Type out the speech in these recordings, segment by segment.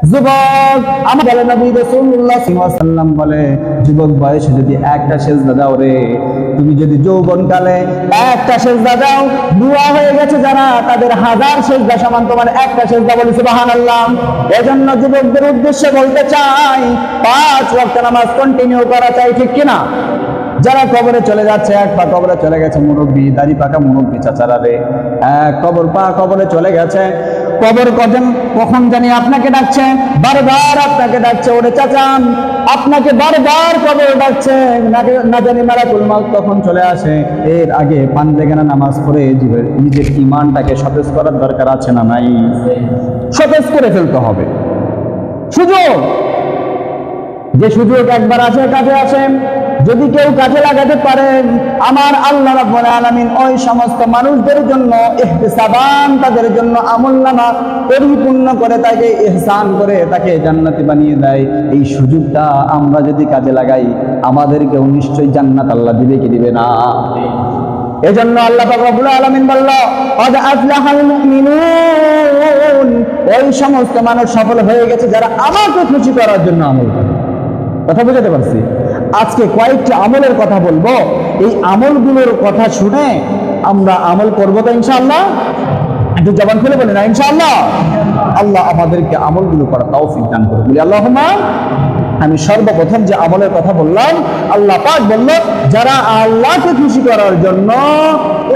যুবক আমার বলে নবী রাসূলুল্লাহ সাল্লাল্লাহু আলাইহি ওয়াসাল্লাম বলে, যুবক বয়সে যদি একটা সেজদা দাও রে, তুমি যদি যৌবনকালে একটা সেজদা দাও, দুয়া হয়ে গেছে যারা তাদের 1000 সেজদা সমান তোমার একটা সেজদা। বলি সুবহানাল্লাহ। এজন্য যুবকদের উদ্দেশ্যে বলতে চাই, 5 ওয়াক্ত নামাজ কন্টিনিউ করা চাই, ঠিক কিনা? যারা কবরে চলে যাচ্ছে, এক পা কবরে চলে গেছে মুরব্বী, দাড়ি পাকা মুরব্বী চাচারা রে, এক কবরে চলে গেছে। কবর কখন জানি আপনাকে ডাকছে, বারবার আপনাকে ডাকছে, ওরে চাচান আপনাকে বারবার কবর ডাকছে, না জানি মালাকুল মউত কখন চলে আসে। এর আগে পাঞ্জেগানা নামাজ পড়ে নিজের ঈমানটাকে সতেজ করার দরকার আছে না নাই? সতেজ করে ফেলতে হবে। যে সুযোগ একবার আসে কাজে আসে, যদি কেউ কাজে লাগাতে পারেন, আমার আল্লাহ রাব্বুল আলামিন ওই সমস্ত মানুষদের জন্য ইহতিসাবান, তাদের জন্য আমলনামা পরিপূর্ণ করে তাকে ইহসান করে তাকে জান্নাতি বানিয়ে দেয়। এই সুযোগটা আমরা যদি কাজে লাগাই, আমাদেরকেও নিশ্চয়ই জান্নাত আল্লাহ দিবে কি দিবে না? এজন্য আল্লাহ পাক রব্বুল আলামিন বলল, ক্বাদ আফলাহাল মুমিনুন, ওই সমস্ত মানুষ সফল হয়ে গেছে যারা আমাকে খুশি করার জন্য আমল করে। কথা বুঝাতে পারছি? আজকে কয়েকটি আমলের কথা বলবো, এই আমলগুলোর কথা শুনে আমরা আমল করবো তো ইনশাআল্লাহ? একটু জবান খুলে বলি না ইনশাআল্লাহ? আল্লাহ আমাদেরকে আমলগুলো করার তৌফিক দান করুন, বলি আল্লাহুম্মা। আমি সর্বপ্রথম যে আমলের কথা বললাম, আল্লাহ পাক বলল যারা আল্লাহকে খুশি করার জন্য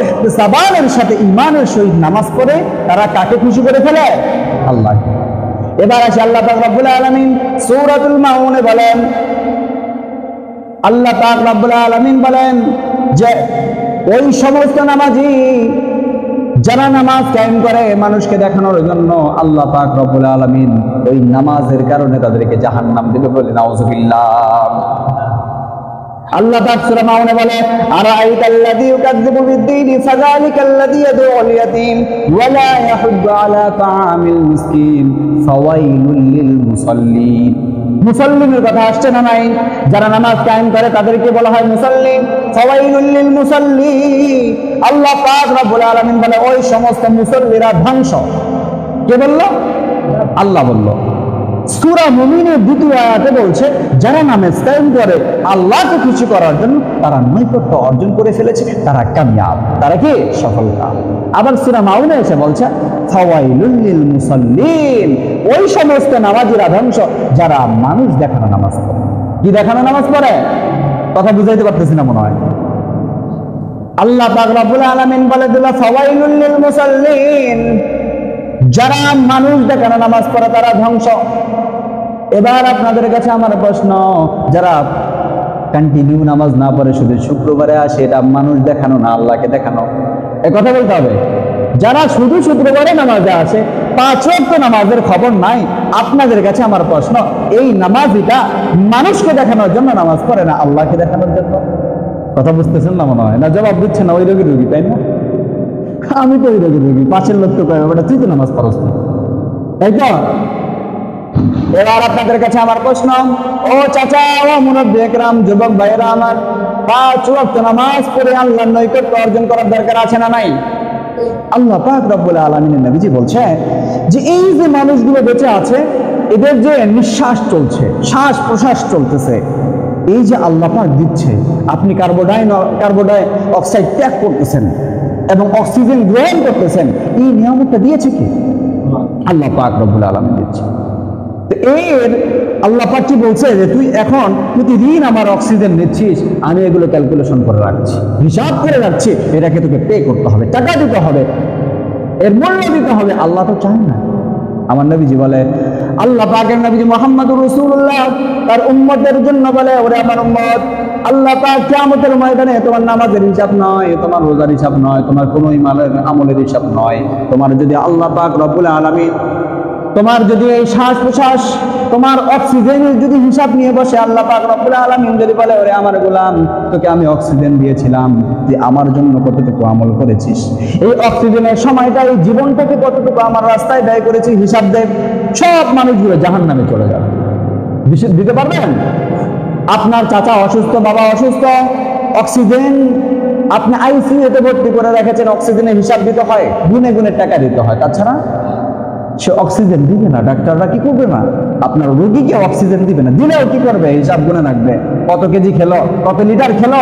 ইহতিসাবানের সাথে ঈমানের সহিত নামাজ পড়ে, তারা কাকে খুশি করে ফেলে? আল্লাহকে। এবার আসে আল্লাহ পাক রব্বুল আলামিন সূরাতুল মাউনে বলেন, আল্লাহ পাক রব্বুল আলামিন বলেন যে ওই সমস্ত নামাজি যারা নামাজ কায়েম করে মানুষকে দেখানোর জন্য, আল্লাহ পাক রব্বুল আলামিন ওই নামাজের কারণে তাদেরকে জাহান্নাম দিবে, বলে নাউযুবিল্লাহ। আল্লাহ পাক সূরা মাউনে বলে, আরাআইতাল্লাযী ইউকাযযিবু বিদ্দীনি ফাযালিকাল্লাযী ইয়াদউল ইয়াতীম ওয়া লা ইয়াহুদ্দু আলা তাআমিল মিসকিন ফাওয়াইলুল লিল মুসাল্লিন। মুসাল্লিমের কথা আসছে না নাই? যারা নামাজ কায়েম করে তাদেরকে বলা হয় মুসাল্লিম, ফাওয়াইলুল লিল মুসাল্লিন। আল্লাহ পাক রব্বুল আলামিন বলে ওই সমস্ত মুসাল্লিরা ধ্বংস। কে বলল? আল্লাহ বলল। সূরা মুমিনের 2য় আয়াতে বলছে যারা নামাজ কায়েম করে আল্লাহকে খুশি করার জন্য, তারা নৈকট্য অর্জন করে ফেলেছে, তারা কামিয়াব, তারা কি সফলতা। আবার সূরা মাউনে এসে বলছে ফাওয়াইলুল লিল মুসাল্লিন, ওই সমস্ত নামাজিরা ধ্বংস যারা মানুষ দেখানো নামাজ পড়ে। কি দেখানো নামাজ পড়ে? কথা বুঝাইতে পারতেছি না মনে হয়। আল্লাহ পাক রব্বুল আলামিন বলে দিল ফাওয়াইলুল লিল মুসাল্লিন, যারা মানুষ দেখানো নামাজ পড়ে তারা ধ্বংস। এবার আপনাদের কাছে আমার প্রশ্ন, যারা কন্টিনিউ নামাজ না পড়ে শুধু শুক্রবারে আসে, এটা মানুষ দেখানো না আল্লাহকে দেখানো? এ কথা বলতে হবে। যারা শুধু শুক্রবারে নামাজে আসে, 5 ওয়াক্ত নামাজের খবর নাই, আপনাদের কাছে আমার প্রশ্ন, এই নামাজিটা মানুষকে দেখানোর জন্য নামাজ পড়ে না আল্লাহকে দেখানোর জন্য? কথা বুঝতেছেন না মনে হয়? না জবাব দিচ্ছে না? ওই রোগী রোগী, তাই না? আমি তো ওই রোগী রোগী, পাশের লোক তো কয় বেটা তুই তো নামাজ পড়স না, তাই তো? এবার আপনাদের কাছে আমার প্রশ্ন, ও চাচা, ও মুরব্বি একরাম, যুবক ভাইয়েরা আমার, 5 ওয়াক্ত নামাজ পড়ে আল্লাহর নৈকট্য অর্জন করার দরকার আছে না নাই? আল্লাহ পাক রব্বুল আলামিনের নবীজি বলছে যে এই যে মানুষগুলো বেঁচে আছে, এদের যে নিঃশ্বাস চলছে, শ্বাস প্রশ্বাস চলতেছে, এই যে আল্লাহ পাক দিচ্ছে, আপনি কার্বন ডাই অক্সাইড ত্যাগ করতেছেন এবং অক্সিজেন গ্রহণ করতেছেন, এই নিয়ামতটা দিয়েছে কি? আল্লাহ পাক রব্বুল আলামিন দিচ্ছে। এর আল্লাহ পাক কি বলছে যে তুই এখন প্রতিদিন আমার অক্সিজেন নিচ্ছিস, আমি এগুলো ক্যালকুলেশন করে রাখছি, হিসাব করে রাখছি, এটাকে তোকে পে করতে হবে, টাকা দিতে হবে, এর মূল্য দিতে হবে। আল্লাহ তো চায় না। আমার নবীজি বলে, আল্লাহ পাকের নবীজি মুহাম্মদুর রাসূলুল্লাহ তার উম্মতের জন্য বলে, ওরে আমার উম্মত, আল্লাহ পাক কিয়ামতের ময়দানে তোমার নামাজের হিসাব নয়, তোমার রোজার হিসাব নয়, তোমার কোনো আমলের হিসাব নয়, তোমার যদি আল্লাহ পাক রব্বুল আলামিন তোমার যদি এই শ্বাস প্রশ্বাস, তোমার অক্সিজেনের যদি হিসাব নিয়ে বসে, আল্লাহ পাক রব্বুল আলামিন যদি বলে, ওরে আমার গোলাম, তোকে আমি অক্সিজেন দিয়েছিলাম, তুই আমার জন্য কতটুকু আমল করেছিস, এই অক্সিজেনের সময়টা, এই জীবনটাকে কতটুকু আমার রাস্তায় ব্যয় করেছি, হিসাব দেব, সব মানুষগুলো জাহান্নামে চলে যাবে। দিতে পারবেন? আপনার চাচা অসুস্থ, বাবা অসুস্থ, অক্সিজেন আপনি আইসিইউতে ভর্তি করে রেখেছেন, অক্সিজেনের হিসাব দিতে হয়, গুনে গুনে টাকা দিতে হয়, তাছাড়া সে অক্সিজেন দিবে না, ডাক্তাররা কি করবে না, আপনার রোগীকে অক্সিজেন দিবে না, দিলেও কি করবে, হিসাব গুনে রাখবে কত কেজি খেলো, কত লিটার খেলো,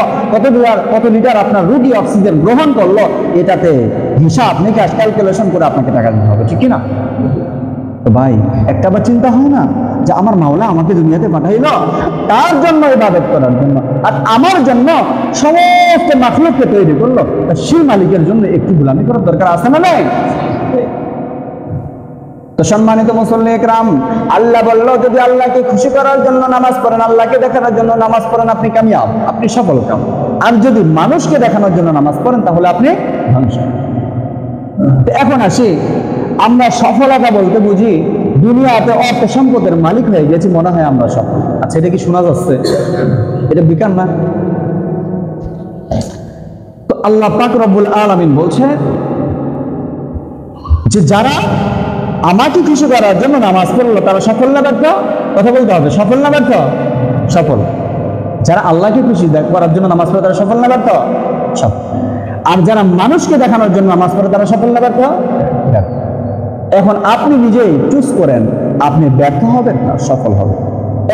কত লিটার আপনার রোগী অক্সিজেন গ্রহণ করলো, এটাতে হিসাব নিকাশ ক্যালকুলেশন করে আপনাকে টাকা দিতে হবে, ঠিক কিনা? তো ভাই একটা আবার চিন্তা হয় না যে আমার মাওলা আমাকে দুনিয়াতে পাঠাইলো তার জন্য ইবাদত করার জন্য, আর আমার জন্য সমস্ত মাখলুককে তৈরি করলো, সেই মালিকের জন্য একটু গোলামি করার দরকার আছে না নাই? তো সম্মানিত মুসল্লি একরাম, আল্লাহ বলল যদি আল্লাহকে খুশি করার জন্য নামাজ পড়েন, আল্লাহকে দেখানোর জন্য নামাজ পড়েন, আপনি কামিয়াব, আপনি সফল কাম। আর যদি মানুষকে দেখানোর জন্য নামাজ পড়েন তাহলে আপনি ধ্বংস। এখন আসি, আমরা সফলতা বলতে বুঝি দুনিয়াতে অর্থ সম্পদের মালিক হয়ে গেছি, মনে হয় আমরা সফল। আচ্ছা, এটা কি শোনা যাচ্ছে? এটা বিজ্ঞান না। তো আল্লাহ পাক রব্বুল আলামিন বলছে যে যারা আমাকে খুশি করার জন্য নামাজ পড়লো তারা সফল না ব্যর্থ? কথা বলতে হবে, সফল না ব্যর্থ? সফল। যারা আল্লাহকে খুশি করার জন্য নামাজ পড়ে তারা সফল না ব্যর্থ? সফল। আর যারা মানুষকে দেখানোর জন্য নামাজ পড়ে তারা সফল না ব্যর্থ? ব্যর্থ। এখন আপনি নিজেই চুজ করেন, আপনি ব্যর্থ হবেন না সফল হবেন।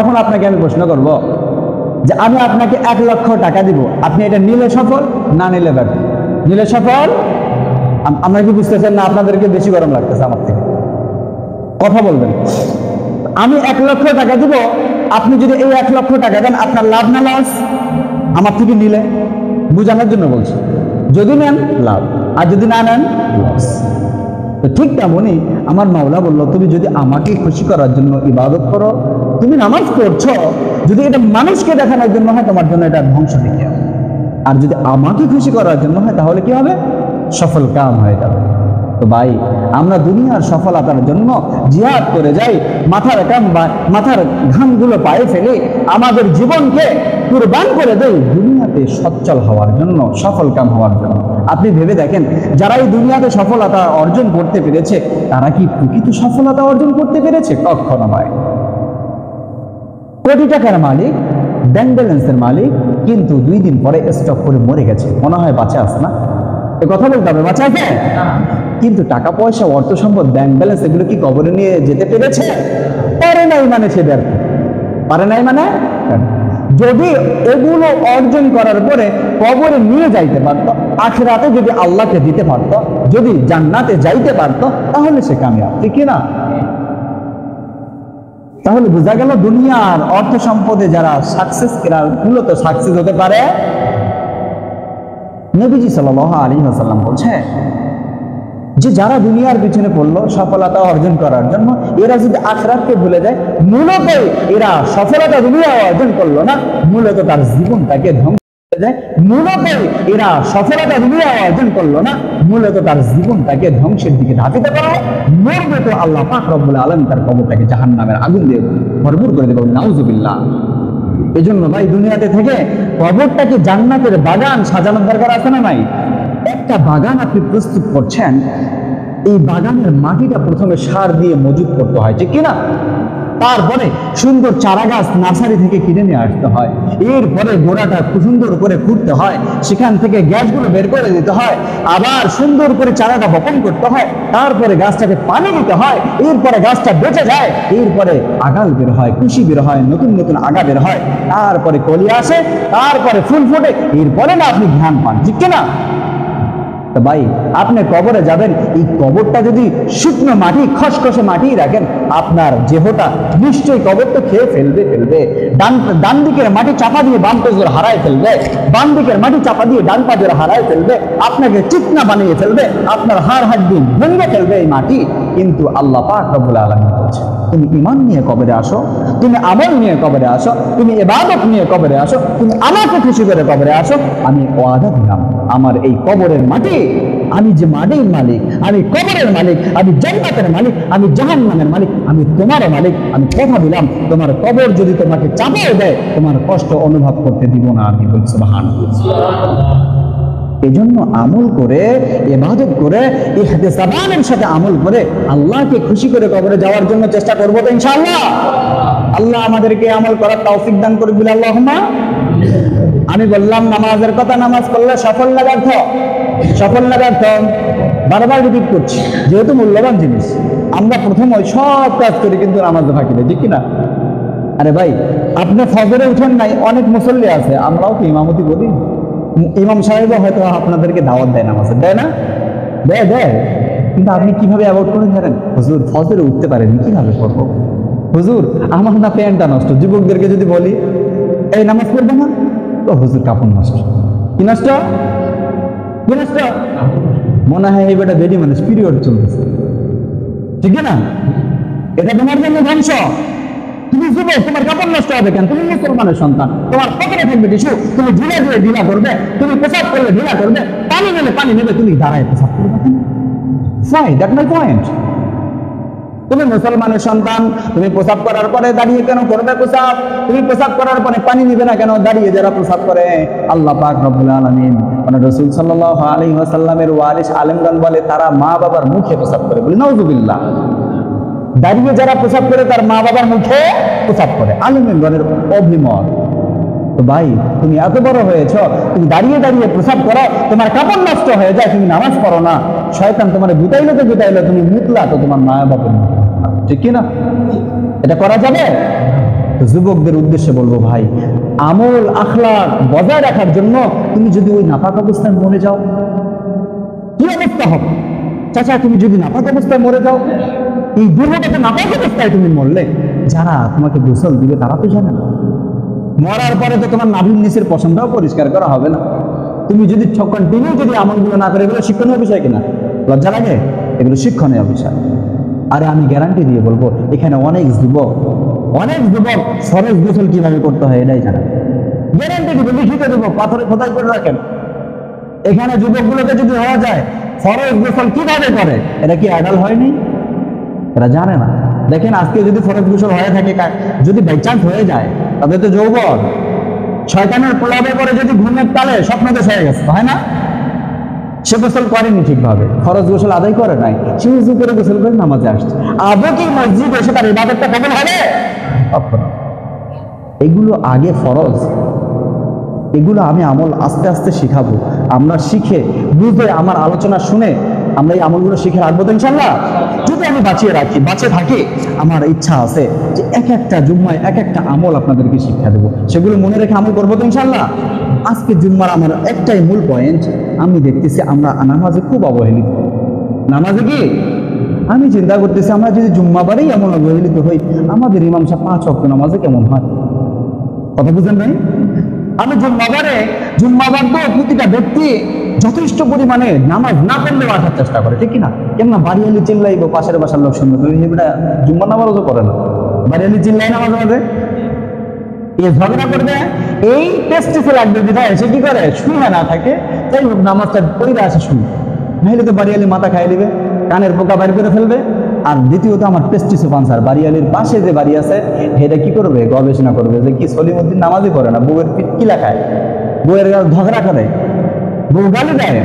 এখন আপনাকে আমি প্রশ্ন করব যে আমি আপনাকে 1 লক্ষ টাকা দিব, আপনি এটা নিলে সফল না নিলে ব্যর্থ? নিলে সফল। আমরা কি বুঝতেছেন না? আপনাদেরকে বেশি গরম লাগতেছে আমার থেকে? কথা বলবেন। আমি 1 লক্ষ টাকা দিব, আপনি যদি এই 1 লক্ষ টাকা দেন আপনার লাভ না লস? আমার থেকে নিলে, বুঝানোর জন্য বলছি, যদি নেন লাভ আর যদি না নেন লস। তো ঠিক তেমনই আমার মাওলা বললো তুমি যদি আমাকে খুশি করার জন্য ইবাদত করো, তুমি নামাজ পড়ছো, যদি এটা মানুষকে দেখানোর জন্য হয় তোমার জন্য এটা ধ্বংস ডেকে হবে, আর যদি আমাকে খুশি করার জন্য হয় তাহলে কি হবে? সফল কাম হয়ে যাবে। তো ভাই আমরা দুনিয়ার সফলতার জন্য জিহাদ করে যাই, মাথার ঘামগুলো পায়ে ফেলে আমাদের জীবনকে কুরবান করে দেই দুনিয়াতে সচ্ছল হওয়ার জন্য, সফল কাম হওয়ার জন্য। আপনি ভেবে দেখেন, যারা এই দুনিয়াতে সফলতা অর্জন করতে পেরেছে তারা কি প্রকৃত সফলতা অর্জন করতে পেরেছে? কখনো নয়। কোটি টাকার মালিক, ব্যাংক ব্যালেন্সের মালিক, কিন্তু 2 দিন পরে স্টক করে মরে গেছে, মনে হয় বাঁচা আছে না? এ কথা বলতে হবে, বাঁচা আছে? কিন্তু টাকা পয়সা, অর্থ সম্পদ, ব্যাংক ব্যালেন্স এগুলো কি কবরে নিয়ে যেতে পেরেছে? পারে নাই, মানে সে ব্যর্থ। পারে নাই মানে যদি এগুলো অর্জন করার পরে কবরে নিয়ে যাইতে পারতো, আখিরাতে যদি আল্লাহকে দিতে পারতো, যদি জান্নাতে যাইতে পারতো, তাহলে সে কামিয়াব, ঠিক না? তাহলে বোঝা গেল দুনিয়ার অর্থ সম্পদে যারা সাকসেস, এরা মূলত সাকসেস হতে পারে। নবীজি সাল্লাল্লাহু আলাইহি ওয়াসাল্লাম বলছে যে যারা দুনিয়ার পিছনে পড়লো সফলতা অর্জন করার জন্য, এরা যদি আখিরাতকে ভুলে যায়, মূলত এরা সফলতা দুনিয়া অর্জন করলো না, মূলত তার জীবনটাকে ধ্বংস করে যায়। মূলত এরা সফলতা দুনিয়া অর্জন করলো না, মূলত তার জীবনটাকে ধ্বংসের দিকে ধাবিত করা। মরবে তো আল্লাহ পাক রব্বুল আলামিন তার কবরটাকে জাহান্নামের আগুন দিয়ে ভরপুর করে দেবে, নাউজুবিল্লাহ। এই জন্য ভাই দুনিয়াতে থেকে কবরটাকে জান্নাতের বাগান সাজানোর দরকার আছে না নাই? একটা বাগান আপনি প্রস্তুত করছেন, এই বাগানের মাটিটা প্রথমে সার দিয়ে মজুত করতে হয়, ঠিক কিনা? তারপরে সুন্দর চারা গাছ নার্সারি থেকে কিনে নিয়ে আসতে হয়, এরপরে গোড়াটা সুন্দর করে খুঁড়তে হয়, সেখান থেকে গ্যাসগুলো বের করে দিতে হয়, আবার সুন্দর করে চারাটা বপন করতে হয়, তারপরে গাছটাকে পানি দিতে হয়, এরপরে গাছটা বেঁচে যায়, এরপরে আগাল বের হয়, কুশি বের হয়, নতুন নতুন আগা বের হয়, তারপরে কলি আসে, তারপরে ফুল ফোটে, এরপরে না আপনি ধ্যান পান, ঠিক কিনা? তো ভাই আপনি কবরে যাবেন, এই কবরটা যদি শুকনো মাটি, খসখসে মাটি রাখেন, আপনার দেহটা নিশ্চয়ই কবর তো খেয়ে ফেলবে। ডান দিকের মাটি চাপা দিয়ে বাম পাজর হারায় ফেলবে, বাম দিকের মাটি চাপা দিয়ে ডান পাজর হারায় ফেলবে, আপনাকে চিকনা বানিয়ে ফেলবে, আপনার হাড় হাড্ডি ভেঙে ফেলবে এই মাটি। কিন্তু আল্লাহ পাক রব্বুল আলামিন বলছে তুমি ঈমান নিয়ে কবরে আসো, তুমি আমল নিয়ে কবরে আসো, তুমি ইবাদত নিয়ে কবরে আসো, তুমি আমাকে খুশি করে কবরে আসো, আমি ওয়াদা দিলাম আমার এই কবরের মাটি, আমি যে মাটির মালিক, আমি কবরের মালিক, আমি জান্নাতের মালিক, আমি জাহান্নামের মালিক, আমি তোমার মালিক, আমি কথা দিলাম তোমার কবর যদি তোমাকে চাপিয়ে দেয় তোমার কষ্ট অনুভব করতে দিব না। আমি বলছি সুবহানাল্লাহ। এজন্য আমল করে, ইবাদত করে, ইহতিসাবের সাথে আমল করে আল্লাহকে খুশি করে কবরে যাওয়ার জন্য চেষ্টা করব তো ইনশাআল্লাহ। আল্লাহ আমাদেরকে আমল করার তৌফিক দান করে দিন, আল্লাহুম্মা। আমি বললাম নামাজের কথা, নামাজ পড়লে সফল না ব্যর্থ? সফল না ব্যর্থ? বারবার রিপিট করছি যেহেতু মূল্যবান জিনিস। আমরা প্রথম ওই সব কাজ করি কিন্তু নামাজে ফাঁকি দেয়, ঠিক কিনা? আরে ভাই, আপনি ফজরে উঠেন নাই, অনেক মুসল্লি আছে, আমরাও কি ইমামতি করি? ইমাম সাহেবও হয়তো আপনাদেরকে দাওয়াত দেয় নামাজে, দেয় না? দেয়। কিন্তু আপনি কিভাবে অ্যাভয়েড করে ধরেন? হুজুর ফজরে উঠতে পারেনি, কিভাবে করবো? হুজুর আমার না প্যান্টটা নষ্ট। যুবকদেরকে যদি বলি এই নামাজ পড়বো না, তো হুজুর কাপড় নষ্ট। কি নষ্ট? কি নষ্ট? মনে হয় এই বেটা বেডি মানুষ, পিরিয়ড চলতেছে, ঠিক না? এটা তোমার জন্য ধ্বংস। তুমি যুবক, তোমার কাপড় নষ্ট হবে কেন? তুমি মুসলমানের সন্তান, তোমার পকেটে থাকবে টিস্যু, তুমি ঢিলা করবে, তুমি পেশাব করলে ঢিলা করবে, পানি নেবে, তুমি দাঁড়ায় পেশাব করবে। That my point. তুমি মুসলমানের সন্তান, তুমি পেশাব করার পরে দাঁড়িয়ে কেন করবে পেশাব? তুমি পেশাব করার পরে পানি নিবে না কেন? দাঁড়িয়ে যারা পেশাব করে, আল্লাহ পাক রব্বুল আলামিন মানে রাসূল সাল্লাল্লাহু আলাইহি ওয়াসাল্লামের ওয়ারিস আলেমগণ বলে তারা মা বাবার মুখে পেশাব করে, বলি নাউযুবিল্লাহ। দাঁড়িয়ে যারা পেশাব করে তার মা বাবার মুখে পেশাব করে, আলেমগণের অভিমত। তো ভাই, তুমি এত বড় হয়েছ, তুমি দাঁড়িয়ে পেশাব করো, তোমার কাপড় নষ্ট হয়ে যায়, তুমি নামাজ পড়ো না, শয়তান তোমার গুতাইলো, তুমি মুতলা তো তোমার মা বাবার মুখে, ঠিক কি না? এটা করা যাবে? তো যুবকদের উদ্দেশ্যে বলবো, ভাই আমল আখলাক বজায় রাখার জন্য তুমি যদি ওই নাপাক অবস্থায় মরে যাও, কি অবস্থা হবে? চাচা, তুমি যদি নাপাক অবস্থায় মরে যাও, এই দুর্ঘটনাতে নাপাক অবস্থায় তুমি মরলে, যারা তোমাকে গোসল দিবে তারা তো জানে না। মরার পরে তো তোমার নাভির নিচের পশমটাও পরিষ্কার করা হবে না। তুমি যদি কন্টিনিউ যদি আমলগুলো না করে, এগুলো শিক্ষণীয় বিষয় কিনা? লজ্জা লাগে? এগুলো শিক্ষণীয় বিষয়। আরে আমি গ্যারান্টি দিয়ে বলবো, এখানে অনেক যুবক ফরজ গোসল কিভাবে করতে হয় এটাই জানা। গ্যারান্টি দিব, লিখিত দেবো, পাথরে খোদাই করে রাখেন। এখানে যুবকগুলোকে যদি হওয়া যায় ফরজ গোসল কিভাবে করে, এটা কি আইডাল হয়নি? এরা জানে না। দেখেন আজকে যদি ফরজ গোসল হয়ে থাকে, যদি বাই চান্স হয়ে যায়, তাদের তো যৌবন শয়তানের প্রলাপে পরে যদি ঘুমের তালে স্বপ্নদেশ হয়ে গেছে, হয় না? সে গোসল করেনি ঠিকভাবে, ফরজ গোসল আদায় করে নাই, সে উযু করে গোসল করে নামাজে আসছে, আদৌ কি মসজিদ এসে তার ইবাদতটা কবুল হবে? এগুলো আগে ফরজ, এগুলো আমি আমল আস্তে আস্তে শিখাবো। আমরা শিখে বুঝে, আমার আলোচনা শুনে আমরা এই আমলগুলো শিখে রাখবো তো ইনশাল্লাহ। যদি আমি বাঁচিয়ে থাকি, আমার ইচ্ছা আছে যে এক একটা জুম্মায় এক একটা আমল আপনাদেরকে শিক্ষা দেবো, সেগুলো মনে রেখে আমল করবো তো ইনশাল্লাহ। আজকে জুম্মার আমার একটাই মূল পয়েন্ট, আমি দেখতেছি আমরা নামাজে খুব অবহেলিত। নামাজে কি আমি চিন্তা করতেছি, আমরা যদি জুম্মাবারেই এমন অবহেলিত হই, আমাদের ইমাম সাহেব 5 ওয়াক্ত নামাজে কেমন হয়? কথা বুঝেন ভাই? আমি জুম্মাবার তো প্রতিটা ব্যক্তি যথেষ্ট পরিমাণে নামাজ না পড়লেও আসার চেষ্টা করে, ঠিক কিনা? কেমন বাড়িয়ালি চিল্লাইবো, পাশের বাসার লোক শুনবে, তুমি জুম্মা নামাজও করে না, বাড়িয়ালি চিল্লাই নামাজ আমাদের এ ঝগড়া করবে, এই টেস্টিসে লাগবে বিধায় সে কি করে, শুনে না থাকে, যাই হোক নামাজটা পড়ে আসে, শুনে নাহলে তো বাড়িয়ালি মাথা খাই দিবে, কানের পোকা বাইর করে ফেলবে। আর দ্বিতীয়ত আমার পেস্টিসও পাঞ্চার, বাড়িয়ালির পাশে যে বাড়ি আছে এটা কি করবে, গবেষণা করবে যে কি সলিমউদ্দিন নামাজই করে না, বউয়ের পিঠ কিলা খায়, বউয়ের ঝগড়া করে, বউ গালি দেয়,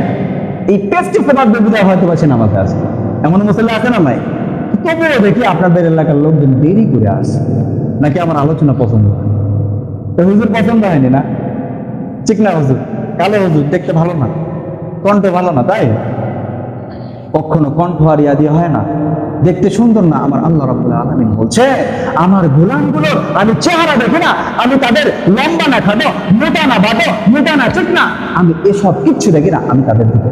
এই পেস্টিসে বাদ বিধায় হয়তো বা সে নামাজে আসে। এমন মুসল্লি আছে না নাই? তবুও দেখি আপনাদের এলাকার লোকজন দেরি করে আসে, নাকি আমার আলোচনা পছন্দ হয়? হুজুর পছন্দ হয়নি না, ঠিক না? হুজুর কালো, হুজুর দেখতে ভালো না, কণ্ঠ ভালো না, তাই কখনো কণ্ঠ আর ইয়া দিয়ে হয় না, দেখতে সুন্দর না। আমার আল্লাহ রাব্বুল আলামিন বলছে, আমার গোলামগুলো আমি চেহারা দেখি না, আমি তাদের লম্বা না খাটো, মোটা না বাটো, মোটা না ঠিক না, আমি এসব কিচ্ছু দেখি না, আমি তাদের দিকে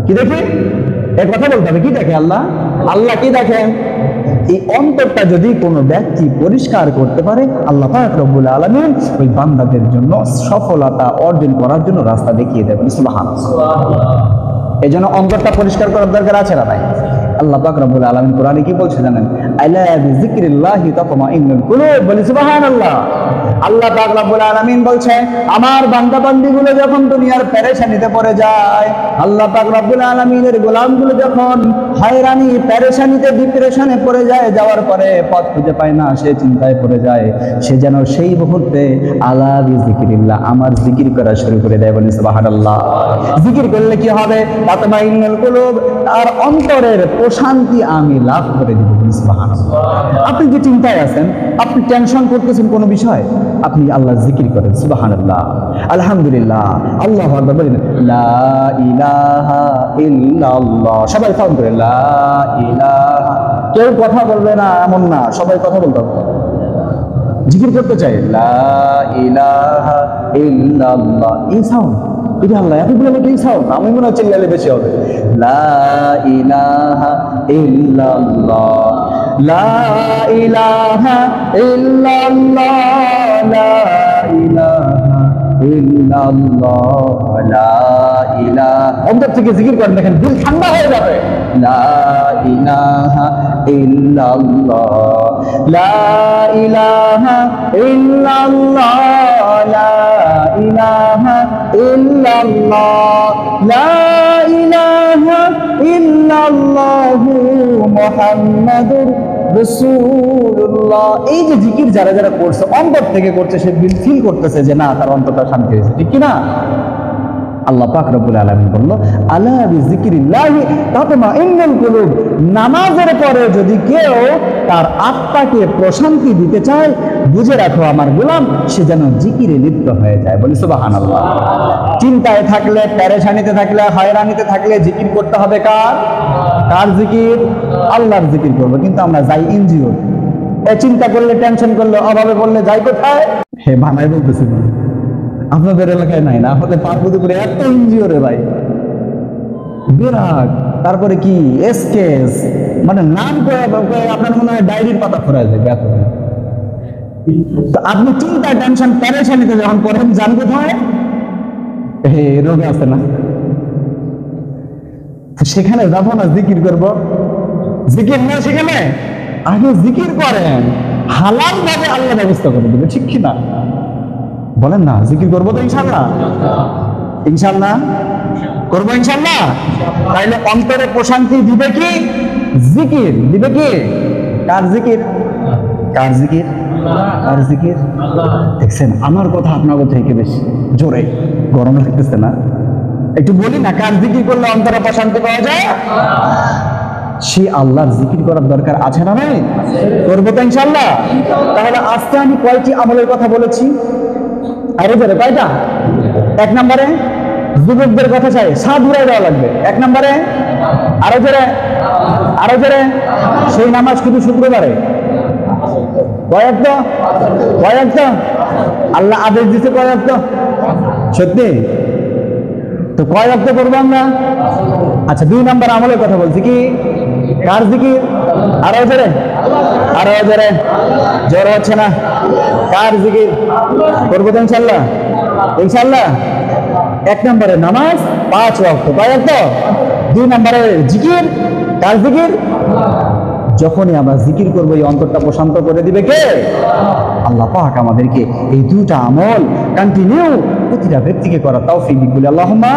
কি দেখি? এই কথা বলতে হবে, কি দেখে আল্লাহ? আল্লাহ কি দেখেন? এই অন্তরটা যদি কোনো ব্যক্তি পরিষ্কার করতে পারে, আল্লাহ পাক রব্বুল আলামিন ওই বান্দাদের জন্য সফলতা অর্জন করার জন্য রাস্তা দেখিয়ে দেবেন। সুবহানাল্লাহ। এই জন্য অন্তরটা পরিষ্কার করার দরকার আছে না নাই? আল্লাহ পাক রব্বুল আলামিন কোরআনে কি বলছে জানেন? আলা বিযিকরিল্লাহি তাতমাইন্নুল কুলুব, বলি সুবহানাল্লাহ। আল্লাহ পাক রব্বুল আলামিন বলছে, আমার বান্দা বান্দীগুলো যখন দুনিয়ার পেরেশানিতে পড়ে যায়, আল্লাহ পাক রব্বুল আলামিনের গোলামগুলো যখন হয়রানি পেরেশানিতে ডিপ্রেশনে পড়ে যায়, যাওয়ার পরে পথ খুঁজে পায় না, সে চিন্তায় পড়ে যায়, সে যেন সেই মুহূর্তে আলা বিযিকরিল্লাহ আমার জিকির করা শুরু করে দেয়, বলি সুবহানাল্লাহ। জিকির করলে কি হবে? তাতমাইন্নুল কুলুব, আর অন্তরের প্রশান্তি আমি লাভ করে দিব, বলি সুবহানাল্লাহ। আপনি যে চিন্তায় আছেন, আপনি টেনশন করতেছেন কোনো বিষয়, আপনি আল্লাহ জিকির করেন, সুবহানাল্লাহ, আলহামদুলিল্লাহ, আল্লাহু আকবার বলেন, লা ইলাহা ইল্লাল্লাহ, সবাই সাউন্ড করে লা ইলাহা। কেউ কথা বলবে না এমন না, সবাই কথা বলতে হবে, জিকির করতে চাই লা ইলাহা ইল্লাল্লাহ, এই সাউন্ড এটা আল্লাহ এতগুলো লোক এই সাউন্ড, আমি মনে হয় চিল্লালে বেশি হবে। লা ইলাহা ইল্লাল্লাহ, লা ইলাহা ইল্লাল্লাহ, লা ইলাহা ইল্লাল্লাহ, লা ইলাহা, অন্তর থেকে জিকির করেন, দেখেন দিল ঠান্ডা হয়ে যাবে। লা ইলাহা ইল্লাল্লাহ, লা ইলাহা ইল্লাল্লাহ, লা ইলাহা ইল্লাল্লাহ, লা ইলাহা ইল্লাল্লাহ মুহাম্মাদুর রাসূলুল্লাহ। এই যে জিকির যারা যারা করছে, অন্তর থেকে করছে, সে ফিল করতেছে যে না, তার অন্তরটা শান্তি হয়েছে, ঠিক কি না? আল্লাহ পাক রব্বুল আলামিন বলল, আলা বিযিকরিল্লাহি তাতমাইন্নুল কুলুব, নামাজের পরে যদি কেউ তার আত্মাকে প্রশান্তি দিতে চায়, বুঝে রাখো আমার গোলাম, সে যেন জিকিরে লিপ্ত হয়ে যায়। বলি সুবহানাল্লাহ। চিন্তায় থাকলে, পেরেশানিতে থাকলে, হয়রানিতে থাকলে জিকির করতে হবে কার? কার জিকির? আল্লাহর জিকির করবো। কিন্তু আমরা যাই এনজিও, চিন্তা করলে, টেনশন করলে, অভাবে পড়লে যাই কোথায়? হে বানাই বলতেছি, আপনাদের এলাকায় নাই না, আমাদের পার্বতীপুরে এত এনজিও রে ভাই, বিরাট। তারপরে কি এসকেস, মানে নাম করে আপনার মনে হয় ডায়েরির পাতা ফোরায় যাবে এত। তো আপনি চিন্তা, টেনশন, পেরেশানিতে যখন পড়েন, জান কোথায়? হে রোগে আছে না, সেখানে যাবো না জিকির করব? জিকির না, সেখানে আগে জিকির করেন, হালাল ভাবে আল্লাহ ব্যবস্থা করে দেবে, ঠিক কিনা? বলেন না, জিকির করবো তো ইনশাল্লাহ? ইনশাল্লাহ করবো ইনশাল্লাহ। তাইলে অন্তরে প্রশান্তি দিবে কি? জিকির দিবে কি? কার জিকির? কার জিকির? কার জিকির? দেখছেন আমার কথা আপনার কথা থেকে বেশি জোরে, গরম লাগতেছে না? একটু বলি না, কার জিকির করলে অন্তরে প্রশান্তি পাওয়া যায়? সে আল্লাহর জিকির করার দরকার আছে না ভাই? করবো তো ইনশাল্লাহ। তাহলে আজকে আমি কয়টি আমলের কথা বলেছি? আরো ধরে কয়টা? এক নম্বরে যুবকদের কথা চাই, সাত ঘুরাই দেওয়া লাগবে। এক নম্বরে আরো ধরে, আরো ধরে, সেই নামাজ শুধু শুক্রবারে। কয়েকটা, কয়েকটা আল্লাহ আদেশ দিচ্ছে, কয়েকটা সত্যি তো কয়েকটা করবো আমরা। আচ্ছা, দুই নম্বর আমলের কথা বলছি, কি? কার জিকির? আরো জোরে, আরো জোরে, জ্বর হচ্ছে না। কার জিকির? করবো তো ইনশাল্লাহ। ইনশাল্লাহ। এক নম্বরে নামাজ 5 ওয়াক্ত, কয়েকত? দুই নম্বরে জিকির, কার জিকির? যখনই আমরা জিকির করবো, এই অন্তরটা প্রশান্ত করে দিবে কে? আল্লাহ পাক আমাদেরকে এই দুটা আমল কন্টিনিউ প্রতিটা ব্যক্তিকে করার তৌফিক দিন, বলি আল্লাহুম্মা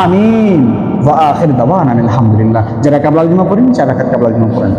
আমিন। ওয়া আখির দাওয়ানা আলহামদুলিল্লাহ। যারা কাবলা জুমা পড়েন, 4 রাকাত কাবলা জুমা পড়েন।